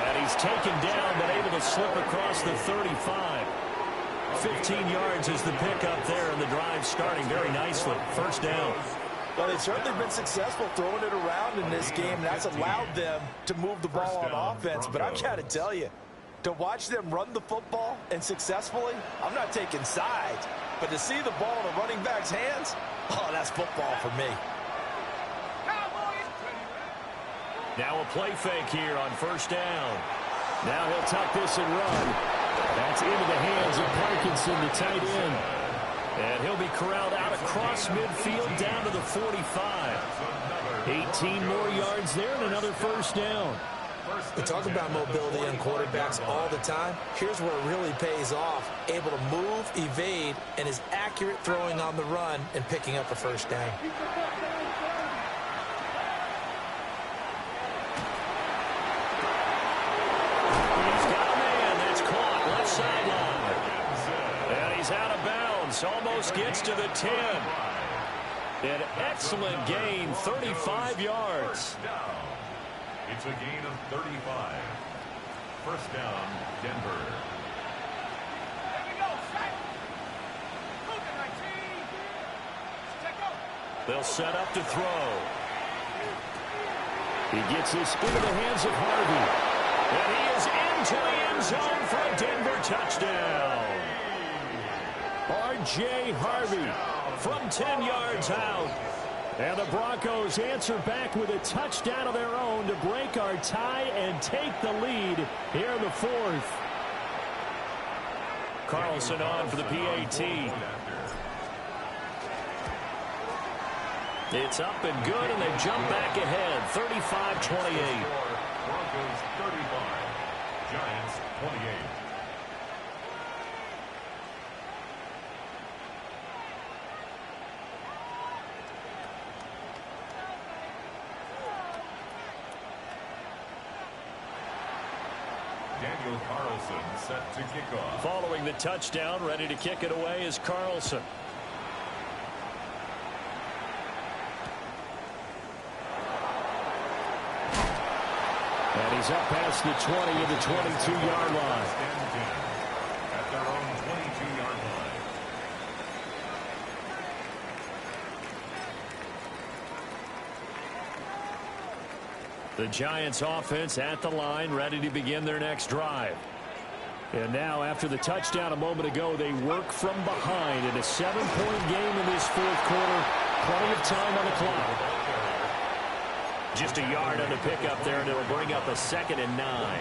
And he's taken down, but able to slip across the 35. 15 yards is the pickup there, and the drive starting very nicely. 1st down. Well, they've certainly been successful throwing it around in this game. That's allowed them to move the ball on offense. But I've got to tell you, to watch them run the football and successfully, I'm not taking sides. But to see the ball in a running back's hands, oh, that's football for me. Now a play fake here on 1st down. Now he'll tuck this and run. That's into the hands of Parkinson, the tight end. And he'll be corralled out across midfield down to the 45. 18 more yards there and another 1st down. We talk about mobility on quarterbacks all the time. Here's where it really pays off. Able to move, evade, and is accurate throwing on the run and picking up a 1st down. He's got a man that's caught left sideline. And he's out of bounds. Almost gets to the 10. An excellent gain, 35 yards. It's a gain of 35. 1st down, Denver. They'll set up to throw. He gets this into the hands of Harvey. And he is into the end zone for a Denver touchdown. R.J. Harvey from 10 yards out. And the Broncos answer back with a touchdown of their own to break our tie and take the lead here in the 4th. Carlson on for the PAT. It's up and good, and they jump back ahead, 35-28. Broncos 35, Giants 28. Daniel Carlson set to kick off. Following the touchdown, ready to kick it away is Carlson. And he's up past the 20 at the 22-yard line. At their own 22-yard line. The Giants offense at the line, ready to begin their next drive. And now, after the touchdown a moment ago, they work from behind in a 7-point game in this fourth quarter. Plenty of time on the clock. Just a yard on the pickup there, and it'll bring up a 2nd and 9.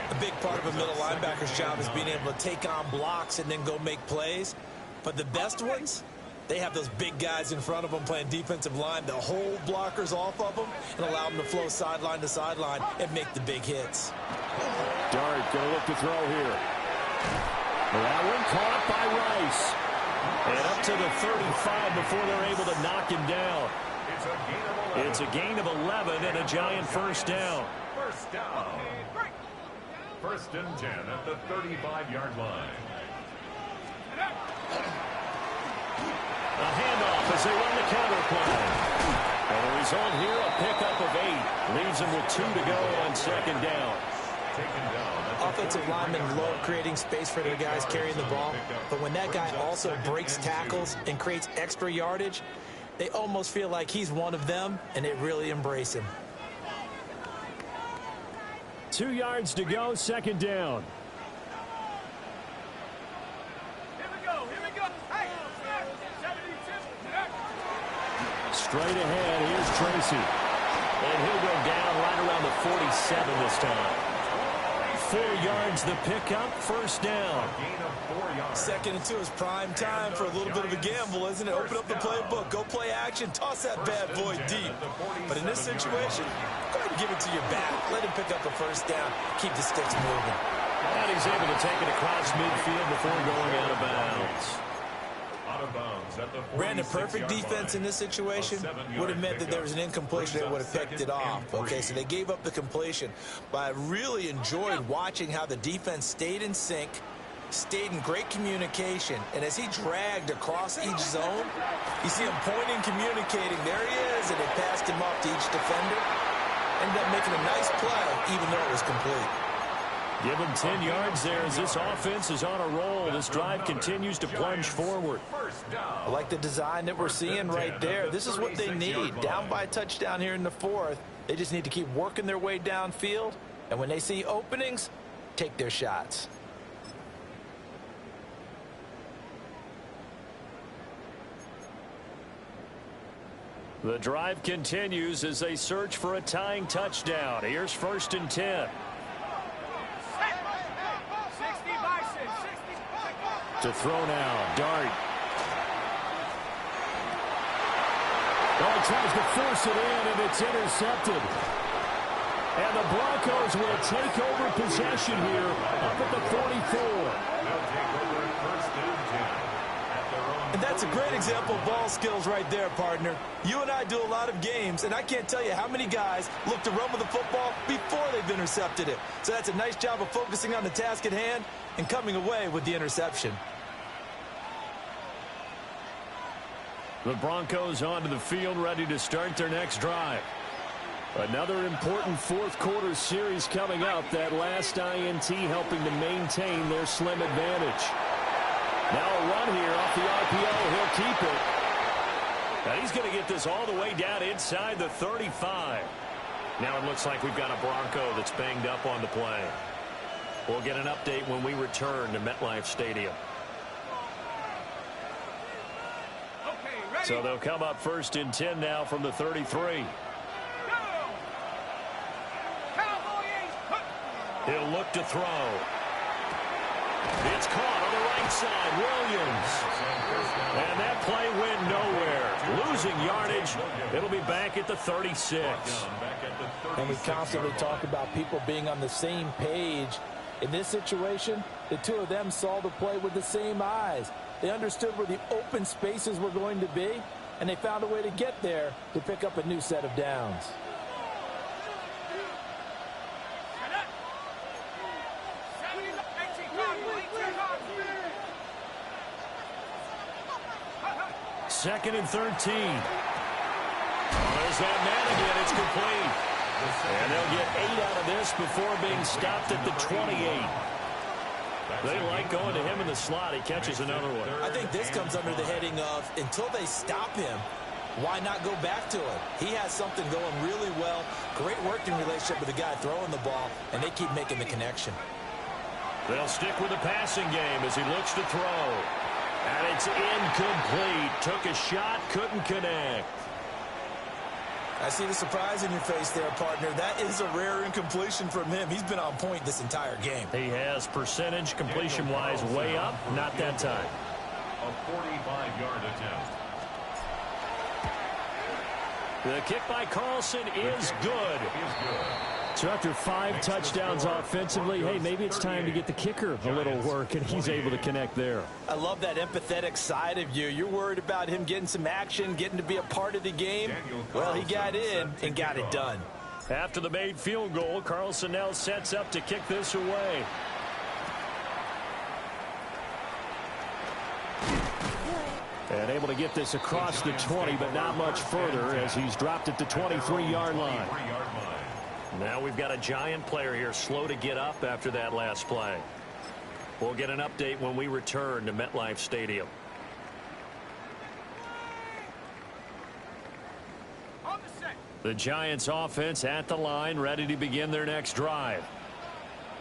A big part of a middle linebacker's job is being able to take on blocks and then go make plays. But the best ones, they have those big guys in front of them playing defensive line that hold blockers off of them and allow them to flow sideline to sideline and make the big hits. Dart going to look to throw here. That one caught by Rice. And up to the 35 before they're able to knock him down. It's a gain of 11 and a Giant first down. First down. First and 10 at the 35-yard line. A handoff as they run the counter play. And the result here, a pickup of 8. Leaves them with 2 to go on 2nd down. Offensive linemen love creating space for their guys carrying the ball. But when that guy also breaks tackles and creates extra yardage, they almost feel like he's one of them, and they really embrace him. 2 yards to go, 2nd down. Here we go. Hey, 72. Straight ahead, here's Tracy. And he'll go down right around the 47 this time. 4 yards the pickup, first down. 2nd and 2 is prime time for a little bit of a gamble, isn't it? Open up the playbook, go play action, toss that bad boy deep. But in this situation, go ahead and give it to your back. Let him pick up a first down, keep the sticks moving. And he's able to take it across midfield before going out of bounds. Brandon, perfect defense in this situation would have meant that there was an incompletion that would have picked it off. Okay, so they gave up the completion. But I really enjoyed watching how the defense stayed in sync, stayed in great communication, and as he dragged across each zone, you see him pointing, communicating. There he is, and they passed him off to each defender. Ended up making a nice play, even though it was complete. Give him 10 yards there as this offense is on a roll. This drive continues to plunge forward. I like the design that we're seeing right there. This is what they need. Down by a touchdown here in the 4th. They just need to keep working their way downfield. And when they see openings, take their shots. The drive continues as they search for a tying touchdown. Here's 1st and 10. To throw now, Dart. Oh, tries to force it in, and it's intercepted. And the Broncos will take over possession here up at the 44. And that's a great example of ball skills right there, partner. You and I do a lot of games, and I can't tell you how many guys look to run with the football before they've intercepted it. So that's a nice job of focusing on the task at hand and coming away with the interception. The Broncos onto the field, ready to start their next drive. Another important fourth quarter series coming up. That last INT helping to maintain their slim advantage. Now a run here off the RPO. He'll keep it. And he's going to get this all the way down inside the 35. Now it looks like we've got a Bronco that's banged up on the play. We'll get an update when we return to MetLife Stadium. So they'll come up 1st and 10 now from the 33. He'll look to throw. It's caught on the right side. Williams. And that play went nowhere. losing yardage. It'll be back at the 36. And we constantly talk about people being on the same page. In this situation, the two of them saw the play with the same eyes. They understood where the open spaces were going to be, and they found a way to get there to pick up a new set of downs. Second and 13. There's that man again. It's complete. And they'll get 8 out of this before being stopped at the 28. They like going to him in the slot. He catches another one. I think this comes under the heading of, until they stop him, why not go back to him? He has something going really well. Great working relationship with the guy throwing the ball, and they keep making the connection. They'll stick with the passing game as he looks to throw. And it's incomplete. Took a shot, couldn't connect. I see the surprise in your face there, partner. That is a rare incompletion from him. He's been on point this entire game. He has percentage completion-wise way up. Not that time. A 45-yard attempt. The kick by Carlson is good. So after 5 touchdowns offensively, hey, maybe it's time to get the kicker a little work, and he's able to connect there. I love that empathetic side of you. You're worried about him getting some action, getting to be a part of the game. Well, he got in and got it done. After the made field goal, Carlson now sets up to kick this away. And able to get this across the 20, but not much further as he's dropped at the 23-yard line. Now we've got a Giant player here slow to get up after that last play. We'll get an update when we return to MetLife Stadium. The Giants offense at the line, ready to begin their next drive.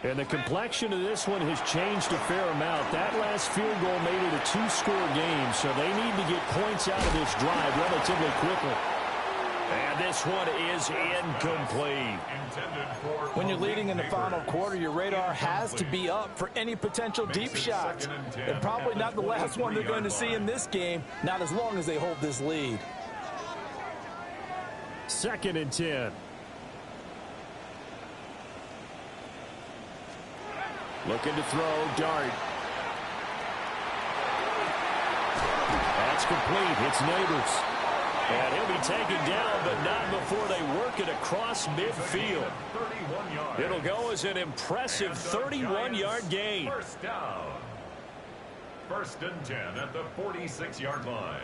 And the complexion of this one has changed a fair amount. That last field goal made it a 2-score game, so they need to get points out of this drive relatively quickly. And this one is incomplete. When you're leading in the final quarter, your radar has to be up for any potential deep shots. And probably not the last one they're going to see in this game, not as long as they hold this lead. Second and 10. Looking to throw, Dart. That's complete. It's Neighbors. And he'll be taken down, but not before they work it across midfield. It'll go as an impressive 31-yard gain. First down. First and 10 at the 46-yard line.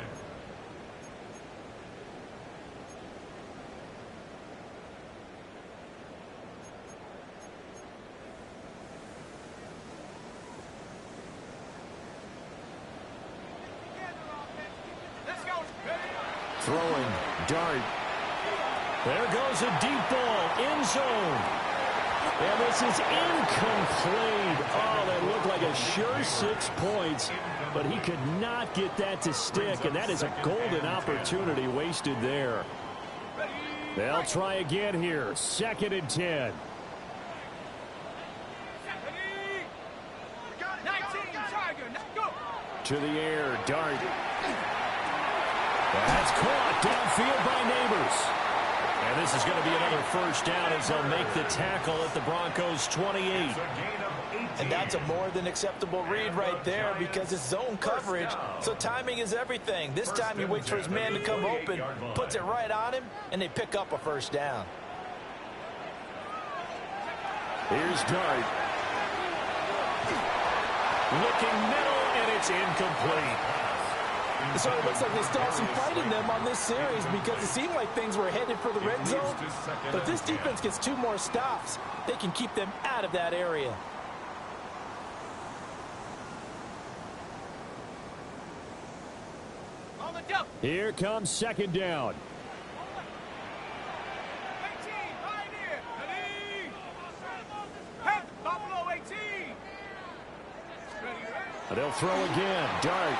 Throwing, Dart. There goes a deep ball, end zone. And this is incomplete. Oh, that looked like a sure 6 points, but he could not get that to stick, and that is a golden opportunity wasted there. They'll try again here. Second and 10. To the air, Dart. That's caught downfield by Neighbors. And this is going to be another first down as they'll make the tackle at the Broncos' 28. And that's a more than acceptable read right there because it's zone coverage, so timing is everything. This time he waits for his man to come open, puts it right on him, and they pick up a first down. Here's Dart. Looking middle, and it's incomplete. So it looks like they still have some fight in them on this series because it seemed like things were headed for the red zone. But if this defense gets 2 more stops, they can keep them out of that area. Here comes second down. They'll throw again. Dart.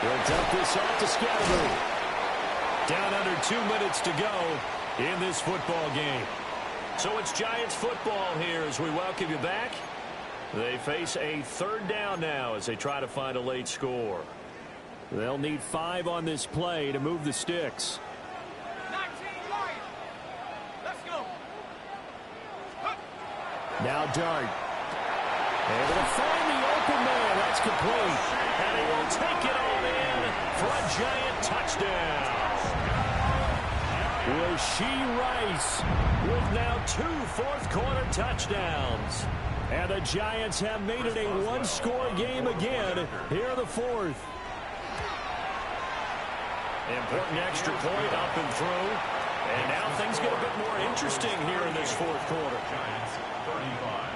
He'll dump this off to Scatterby. Down under 2 minutes to go in this football game. So it's Giants football here as we welcome you back. They face a third down now as they try to find a late score. They'll need 5 on this play to move the sticks. 19 Lions. Let's go. Now Dart. Able to find the open man. That's complete. And he will take it all in for a Giant touchdown. Rashee Rice with now 2 fourth-quarter touchdowns. And the Giants have made it a one-score game again here in the fourth. Important extra point up and through. And now things get a bit more interesting here in this fourth quarter. Giants 35.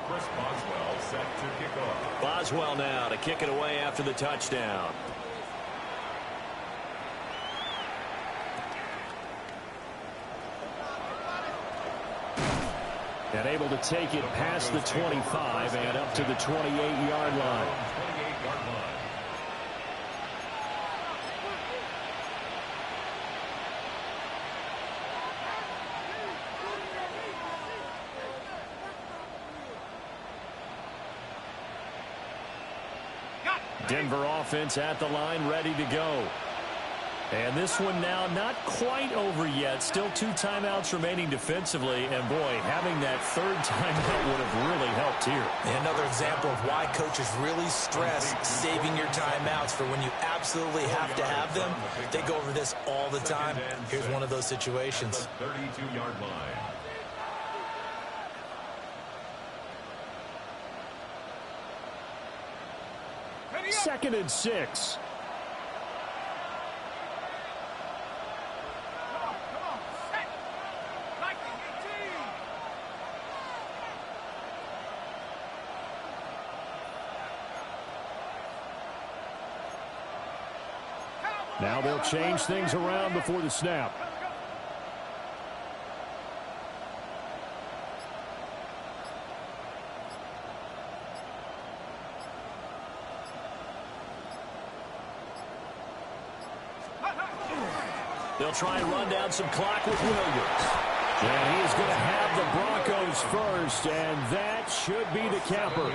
Chris Boswell set to kick off. Boswell now to kick it away after the touchdown. And able to take it past the 25 and up to the 28-yard line. 28-yard line. Denver offense at the line, ready to go. And this one now not quite over yet. Still 2 timeouts remaining defensively. And, boy, having that 3rd timeout would have really helped here. Another example of why coaches really stress saving your timeouts for when you absolutely have to have them. They go over this all the time. Here's one of those situations. The 32-yard line. Second and 6. Come on. Set. 19, 18. Now they'll change things around before the snap. They'll try and run down some clock with Williams. And he is going to have the Broncos first, and that should be the capper.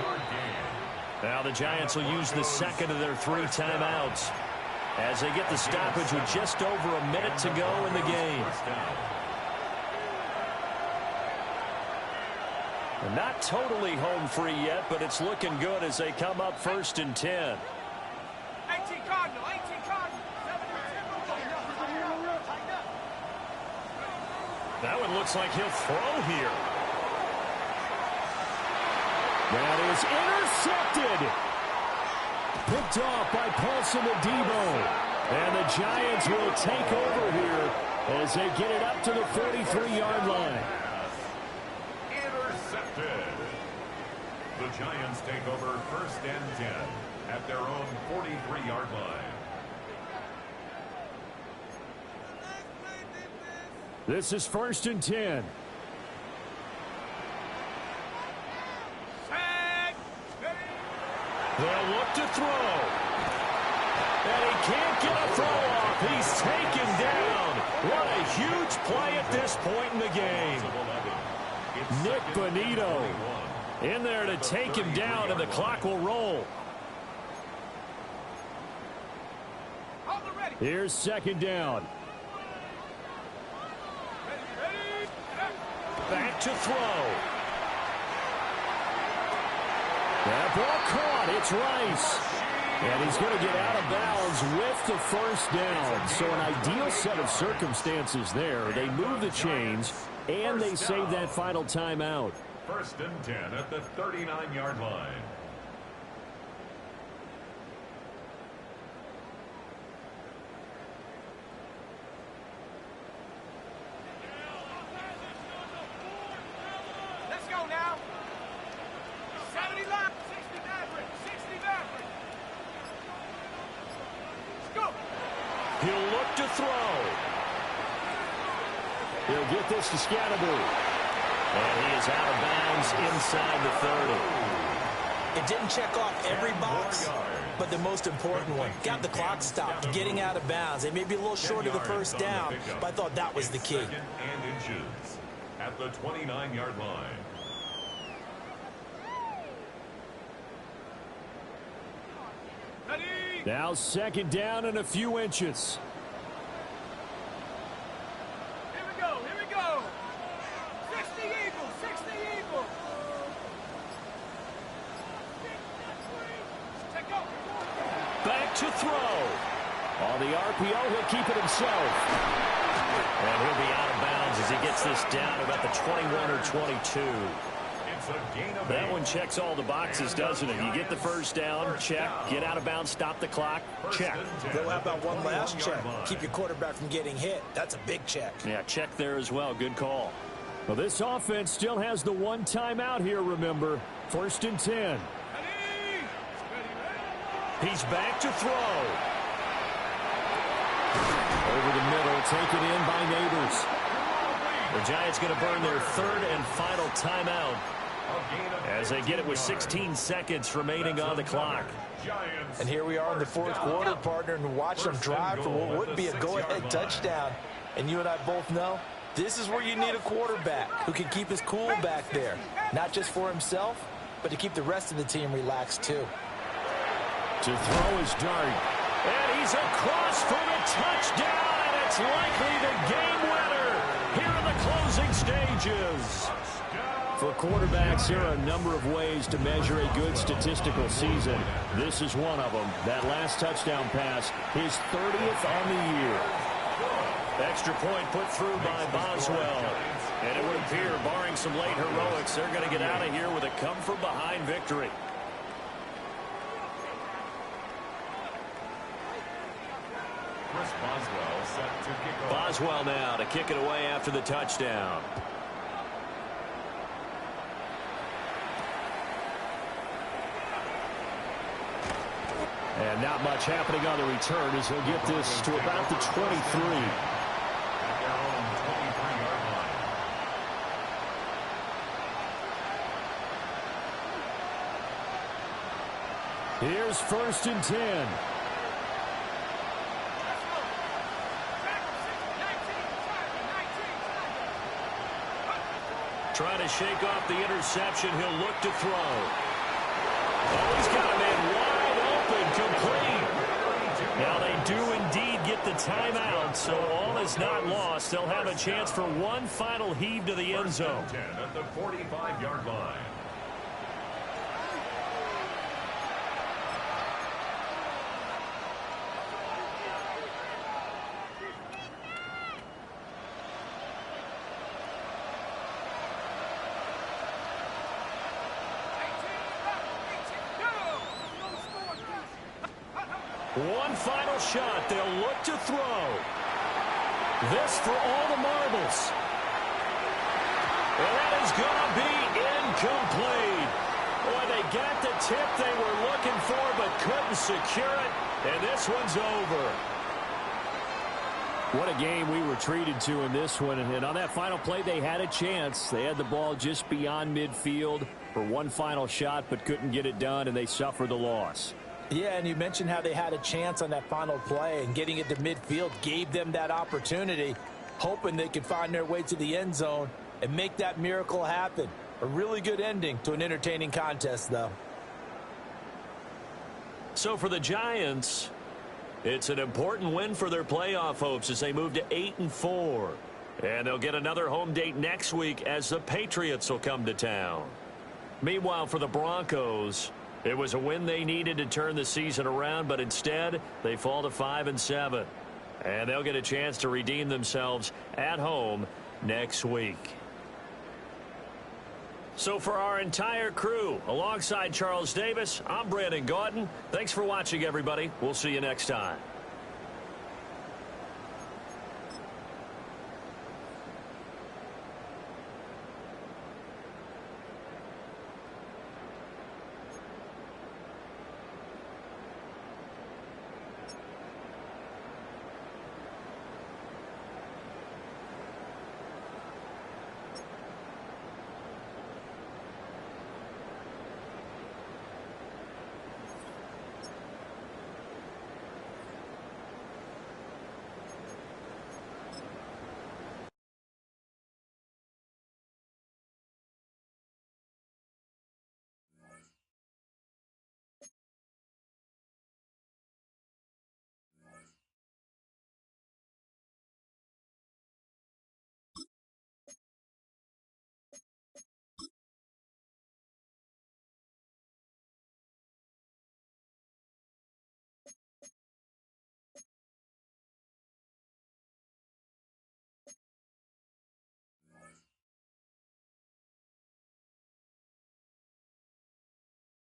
Now the Giants will use the second of their 3 timeouts as they get the stoppage with just over a minute to go in the game. And not totally home free yet, but it's looking good as they come up 1st and 10. 18 Cardinal. 18 Cardinal. That one looks like he'll throw here. That is intercepted. Picked off by Paulson Adebo. And the Giants will take over here as they get it up to the 43-yard line. Intercepted. The Giants take over 1st and 10 at their own 43-yard line. This is 1st and 10. They'll look to throw. And he can't get a throw off. He's taken down. What a huge play at this point in the game. Nick Bonito in there to take him down, and the clock will roll. Here's 2nd down. Back to throw. That ball caught. It's Rice. And he's going to get out of bounds with the 1st down. So an ideal set of circumstances there. They move the chains, and they save that final timeout. 1st and 10 at the 39-yard line. Let's go now. 70 line. 60 Maverick. 60 Maverick. Let's go. He'll look to throw. He'll get this to Scatterby. And he is out of bounds inside the 30. It didn't check off every box, but the most important one. Got the clock stopped, getting out of bounds. They may be a little short of the 1st down, but I thought that was the key. 2nd and inches at the 29-yard line. Now second down and a few inches. Here we go, here we go. 60 Eagles, 60 Eagles. Take go. Back to throw. On the RPO, he'll keep it himself. And he'll be out of bounds as he gets this down about the 21 or 22. That one checks all the boxes, doesn't it? You get the first down, check. Get out of bounds, stop the clock, check. Go, how about one last check? Keep your quarterback from getting hit. That's a big check. Yeah, check there as well. Good call. Well, this offense still has the one timeout here, remember. 1st and 10. He's back to throw. Over the middle, taken in by Neighbors. The Giants going to burn their 3rd and final timeout as they get it with 16 seconds remaining on the clock. And here we are in the 4th quarter, partner, and watch them drive for what would be a go-ahead touchdown. And you and I both know this is where you need a quarterback who can keep his cool back there, not just for himself, but to keep the rest of the team relaxed too. To throw his dart. And he's across for the touchdown, and it's likely the game winner here in the closing stages. For quarterbacks, there are a number of ways to measure a good statistical season. This is one of them. That last touchdown pass, his 30th on the year. Extra point put through by Boswell. And it would appear, barring some late heroics, they're going to get out of here with a come-from-behind victory. Boswell now to kick it away after the touchdown. And not much happening on the return as he'll get this to about the 23. Here's 1st and 10. Trying to shake off the interception. He'll look to throw. Oh, he's got him in wide open, complete. Now they do indeed get the timeout, so all is not lost. They'll have a chance for one final heave to the end zone. 10 at the 45-yard line. One final shot. They'll look to throw. This for all the marbles. And that is going to be incomplete. Boy, they got the tip they were looking for but couldn't secure it. And this one's over. What a game we were treated to in this one. And on that final play, they had a chance. They had the ball just beyond midfield for one final shot but couldn't get it done, and they suffered the loss. Yeah, and you mentioned how they had a chance on that final play, and getting it to midfield gave them that opportunity, hoping they could find their way to the end zone and make that miracle happen. A really good ending to an entertaining contest, though. So for the Giants, it's an important win for their playoff hopes as they move to 8-4. And they'll get another home date next week as the Patriots will come to town. Meanwhile, for the Broncos, it was a win they needed to turn the season around, but instead they fall to 5-7. And they'll get a chance to redeem themselves at home next week. So for our entire crew, alongside Charles Davis, I'm Brandon Gaudin. Thanks for watching, everybody. We'll see you next time.